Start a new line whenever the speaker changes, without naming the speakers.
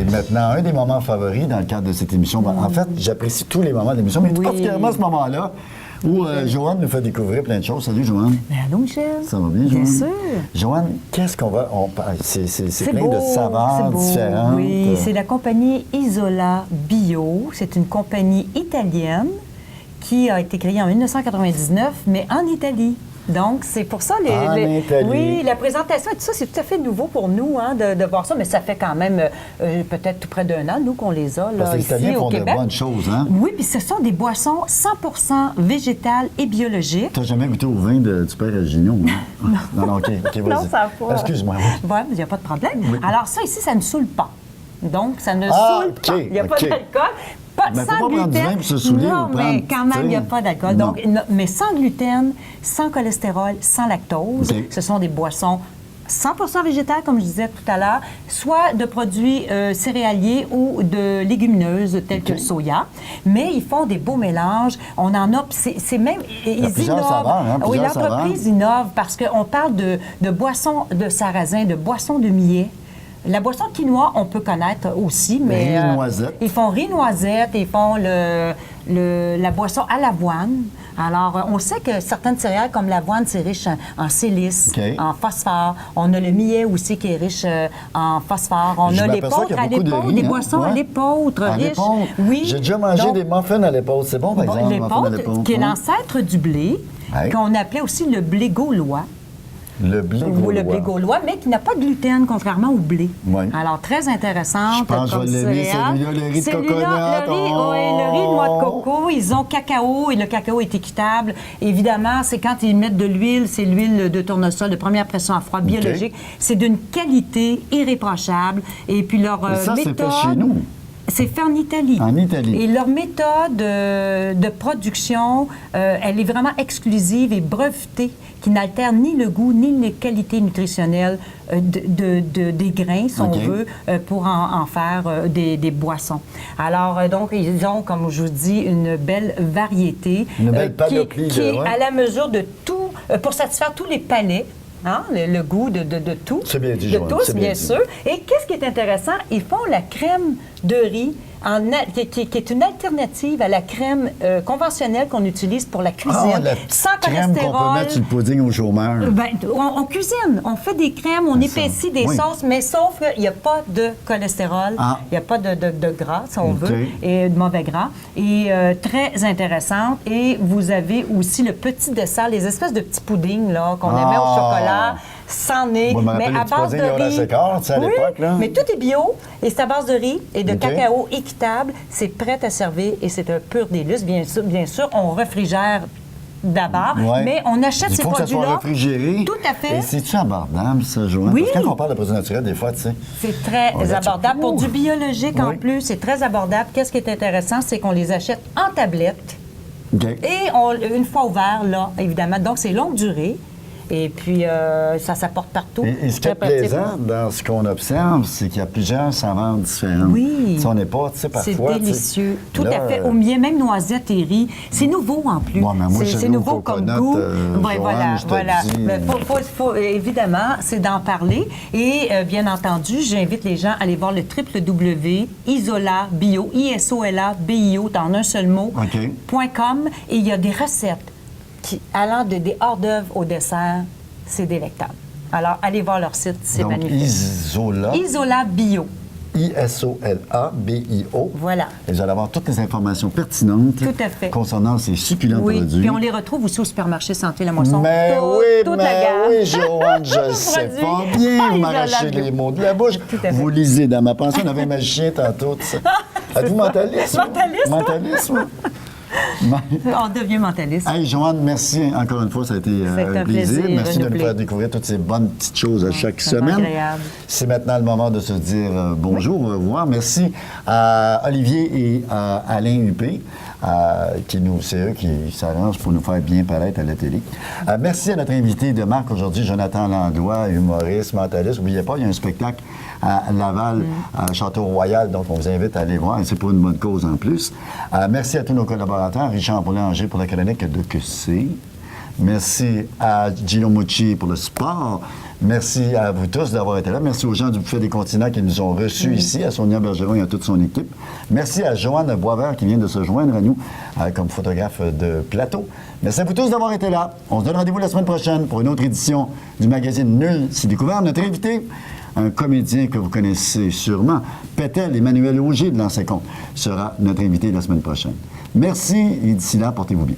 c'est maintenant un des moments favoris dans le cadre de cette émission. En fait, j'apprécie tous les moments de l'émission, mais tout particulièrement ce moment-là où Joanne nous fait découvrir plein de choses. Salut, Joanne.
Ben, allô, Michel.
Ça va bien, Joanne?
Bien sûr.
Joanne, qu'est-ce qu'on va... C'est plein de saveurs différentes.
Oui, c'est la compagnie Isola Bio. C'est une compagnie italienne qui a été créée en 1999, mais en Italie. Donc, c'est pour ça... Oui, la présentation et tout ça, c'est tout à fait nouveau pour nous de voir ça, mais ça fait quand même peut-être tout près d'un an, nous, qu'on les a là, ici
Italiens
au
font
Québec.
de bonnes choses, hein?
Oui, puis ce sont des boissons 100% végétales et biologiques.
T'as jamais goûté au vin du père Gignon, hein? Non, OK, vas-y.
Non, ça va.
Excuse-moi.
Oui, mais il n'y a pas de problème.
Oui.
Alors ça, ici, ça ne saoule pas. Donc, ça ne saoule pas. Il n'y a pas d'alcool.
Mais
Sans
faut pas prendre du vin
gluten.
pour se saouler
Non,
ou
mais
prendre,
quand même, il n'y a
tu sais.
pas d'alcool.
Non.
Donc, mais sans gluten, sans cholestérol, sans lactose.
OK.
Ce sont des boissons 100% végétales, comme je disais tout à l'heure, soit de produits céréaliers ou de légumineuses telles que le soya. Mais ils font des beaux mélanges. On en a... C'est même... Ils
plusieurs
innovent.
saveurs, hein,
Oui,
plusieurs
l'entreprise innove parce qu'on parle de boissons de sarrasin, de boissons de millet. La boisson quinoa, on peut connaître aussi, mais...
Riz noisette.
Ils font riz noisette, ils font la boisson à l'avoine. Alors, on sait que certaines céréales, comme l'avoine, c'est riche en silice,
OK.
en phosphore. On a le millet aussi qui est riche en phosphore. On
Je
a
m'aperçois
l'épeautre
qu'il y a
à
beaucoup de
l'épeautre,
riz,
des
hein?
boissons à
Ouais.
l'épeautre
À
riches.
l'épaule.
Oui.
J'ai déjà mangé
Donc,
des muffins à l'épaule. C'est bon, par exemple, les muffins à
l'épeautre, qui est
ouais.
l'ancêtre du blé,
Ouais.
qu'on appelait aussi le blé gaulois.
Le blé
Ou
gaulois.
le blé gaulois, mais qui n'a pas de gluten, contrairement au blé.
Oui.
Alors, très intéressante.
Je pense que
comme
je vais l'aimer,
céréale.
celui-là, le riz de
Celui-là,
coconut.
le riz,
Oh!
oui, le riz de noix de coco. Ils ont cacao, et le cacao est équitable. Évidemment, c'est quand ils mettent de l'huile, c'est l'huile de tournesol de première pression à froid biologique. C'est d'une qualité irréprochable. Et puis leur
Mais ça, c'est
méthode...
fait chez nous.
C'est fait en Italie.
En Italie.
Et leur méthode de production, elle est vraiment exclusive et brevetée, qui n'altère ni le goût ni les qualités nutritionnelles des grains, si on
OK.
veut, pour en faire des boissons. Alors, donc, ils ont, comme je vous dis, une belle variété.
Une belle panoplie
qui est
ouais.
à la mesure de tout, pour satisfaire tous les palais. Hein, le goût de tout.
C'est bien dit,
de
Joanne,
tous,
c'est bien
bien
dit.
sûr. Et qu'est-ce qui est intéressant? Ils font la crème de riz qui est une alternative à la crème conventionnelle qu'on utilise pour la cuisine.
La
sans
crème qu'on peut
cholestérol.
mettre sur le pudding au chômeur.
Ben, on cuisine, on fait des crèmes, on épaissit des
oui.
sauces, mais sauf qu'il n'y a pas de cholestérol,
Ah.
il n'y a pas de gras, si on
OK.
veut, et de mauvais gras. Et très intéressante. Et vous avez aussi le petit dessert, les espèces de petits puddings là, qu'on aimait au chocolat. C'en est,
Moi, je me
mais
rappelle
à
les petits
base de
puddings Laura
riz.
Sécard, tu sais, à
Oui,
l'époque, là.
mais tout est bio et c'est à base de riz et de
OK.
cacao équitable. C'est prêt à servir et c'est un pur délice. Bien sûr, on réfrigère d'abord,
Ouais.
mais on achète
Il
ces
faut que ça soit
produits-là.
réfrigéré.
Tout à fait.
Et c'est-tu abordable, ça, Joanne?
Oui.
Parce que quand on parle de produits naturels, des fois, tu sais...
C'est très
On a
abordable. Pour du biologique en
Oui.
plus, c'est très abordable. Qu'est-ce qui est intéressant, c'est qu'on les achète en tablette
OK.
et une fois ouvert, là, évidemment. Donc, c'est longue durée. Et puis, ça s'apporte partout.
Et ce qui est
Très pratique.
plaisant dans ce qu'on observe, c'est qu'il y a plusieurs saveurs différentes.
Oui.
Tu sais, on n'est pas, tu sais,
C'est
parfois... tu sais,
délicieux. Tout
là,
à fait. Au miel, même noisettes et riz. C'est nouveau en plus.
Ouais, mais moi,
c'est
celui au
nouveau comme
coconut,
goût.
Joanne,
voilà,
je te
voilà.
dis.
Mais évidemment, c'est d'en parler. Et bien entendu, j'invite les gens à aller voir le www.isola bio, ISOLA BIO, en un seul mot,
OK.
.com. Et il y a des recettes allant des hors-d'œuvre au dessert. C'est délectable. Alors, allez voir leur site, c'est
Donc,
magnifique.
Isola,
Isola Bio.
ISOLA-BIO.
Voilà.
Et vous allez avoir toutes les informations pertinentes
Tout à fait.
concernant ces succulents
Oui,
produits.
puis on les retrouve aussi au supermarché Santé La Moisson.
Mais
Toute la gamme.
oui, Joanne, je le sais
Produits.
pas bien. Vous
Isola
m'arrachez
Bio.
les mots de la bouche.
Tout à fait.
Vous lisez dans ma pensée. On avait un magicien tantôt. Tu sais. Êtes-vous mentaliste?
Mentaliste, toi?
Mentaliste, oui.
On devient mentaliste.
Hey, Joanne, merci encore une fois. Ça a été
C'est
un
un
plaisir.
plaisir
Merci de nous
renouvelé.
faire découvrir toutes ces bonnes petites choses à chaque
c'est vraiment
semaine.
agréable.
C'est maintenant le moment de se dire bonjour, au revoir. Merci à Olivier et à Alain Huppé. C'est eux qui s'arrangent pour nous faire bien paraître à la télé. Merci à notre invité de marque aujourd'hui, Jonathan Langlois, humoriste, mentaliste. N'oubliez pas, il y a un spectacle à Laval, à Château-Royal, donc on vous invite à aller voir. Et c'est pour une bonne cause en plus. Merci à tous nos collaborateurs, Richard Boulanger pour la chronique de Que c'est. Merci à Gino Mucci pour le sport. Merci à vous tous d'avoir été là. Merci aux gens du Buffet des Continents qui nous ont reçus ici, à Sonia Bergeron et à toute son équipe. Merci à Joanne Boisvert qui vient de se joindre à nous comme photographe de plateau. Merci à vous tous d'avoir été là. On se donne rendez-vous la semaine prochaine pour une autre édition du magazine Nul si découvert. Notre invité, un comédien que vous connaissez sûrement, Pétel Emmanuel Auger de l'Ancien Compte, sera notre invité la semaine prochaine. Merci et d'ici là, portez-vous bien.